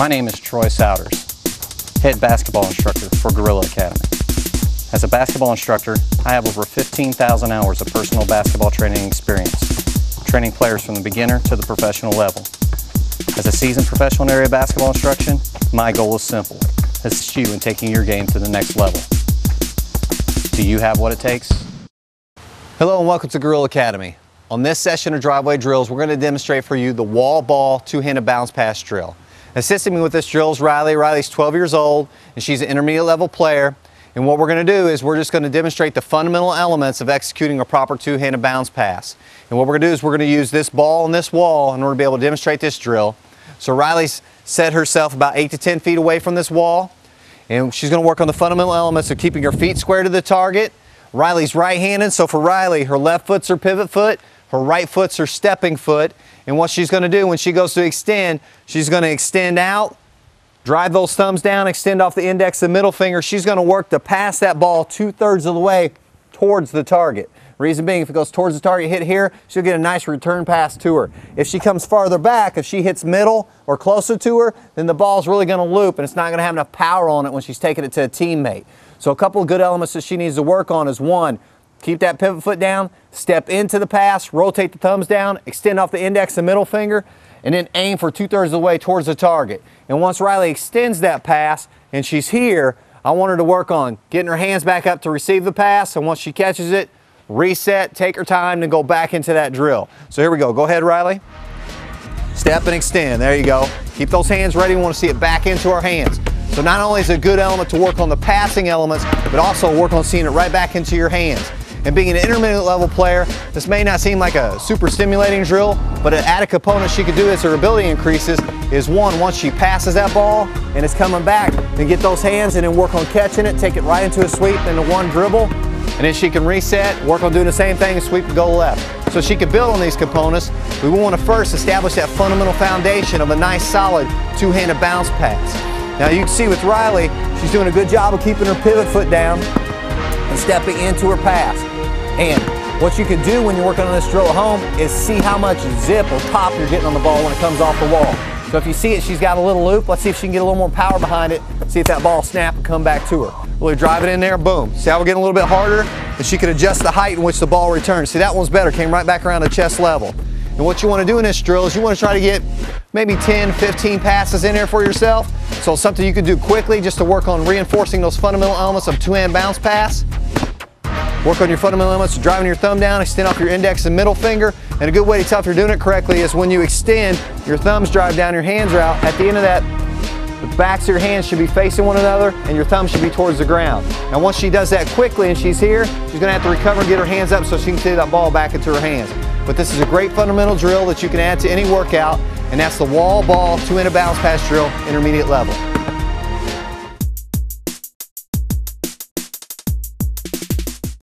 My name is Troy Souders, head basketball instructor for Goalrilla Academy. As a basketball instructor, I have over 15,000 hours of personal basketball training experience, training players from the beginner to the professional level. As a seasoned professional in area basketball instruction, my goal is simple: assist you in taking your game to the next level. Do you have what it takes? Hello and welcome to Goalrilla Academy. On this session of driveway drills, we're going to demonstrate for you the wall ball two-handed bounce pass drill. Assisting me with this drill is Riley. Riley's 12 years old and she's an intermediate level player. And what we're going to do is we're just going to demonstrate the fundamental elements of executing a proper two-handed bounce pass. And what we're going to do is we're going to use this ball and this wall in order to be able to demonstrate this drill. So Riley's set herself about 8 to 10 feet away from this wall, and she's going to work on the fundamental elements of keeping her feet square to the target. Riley's right-handed, so for Riley, her left foot's her pivot foot, her right foot's her stepping foot. And what she's going to do when she goes to extend, she's going to extend out, drive those thumbs down, extend off the index and middle finger. She's going to work to pass that ball 2/3 of the way towards the target. Reason being, if it goes towards the target, hit here, she'll get a nice return pass to her. If she comes farther back, if she hits middle or closer to her, then the ball's really going to loop and it's not going to have enough power on it when she's taking it to a teammate. So a couple of good elements that she needs to work on is, one, keep that pivot foot down, step into the pass, rotate the thumbs down, extend off the index and middle finger, and then aim for 2/3 of the way towards the target. And once Riley extends that pass and she's here, I want her to work on getting her hands back up to receive the pass, and once she catches it, reset, take her time, and go back into that drill. So here we go. Go ahead, Riley. Step and extend. There you go. Keep those hands ready. We want to see it back into our hands. So not only is it a good element to work on the passing elements, but also work on seeing it right back into your hands. And being an intermediate level player, this may not seem like a super stimulating drill, but an added component she could do as her ability increases is, one, once she passes that ball and it's coming back, then get those hands and then work on catching it, take it right into a sweep, into one dribble, and then she can reset, work on doing the same thing, and sweep and go left. So she can build on these components. We want to first establish that fundamental foundation of a nice solid two-handed bounce pass. Now you can see with Riley, she's doing a good job of keeping her pivot foot down and stepping into her pass. And what you can do when you're working on this drill at home is see how much zip or pop you're getting on the ball when it comes off the wall. So if you see it, she's got a little loop. Let's see if she can get a little more power behind it. See if that ball snap and come back to her. Really drive it in there, boom. See how we're getting a little bit harder? And she can adjust the height in which the ball returns. See, that one's better, came right back around to chest level. And what you want to do in this drill is you want to try to get maybe 10, 15 passes in there for yourself. So it's something you can do quickly just to work on reinforcing those fundamental elements of two-hand bounce pass. Work on your fundamental elements, driving your thumb down, extend off your index and middle finger. And a good way to tell if you're doing it correctly is when you extend, your thumbs drive down, your hands are out. At the end of that, the backs of your hands should be facing one another and your thumbs should be towards the ground. Now once she does that quickly and she's here, she's going to have to recover and get her hands up so she can see that ball back into her hands. But this is a great fundamental drill that you can add to any workout, and that's the wall ball two-handed bounce pass drill, intermediate level.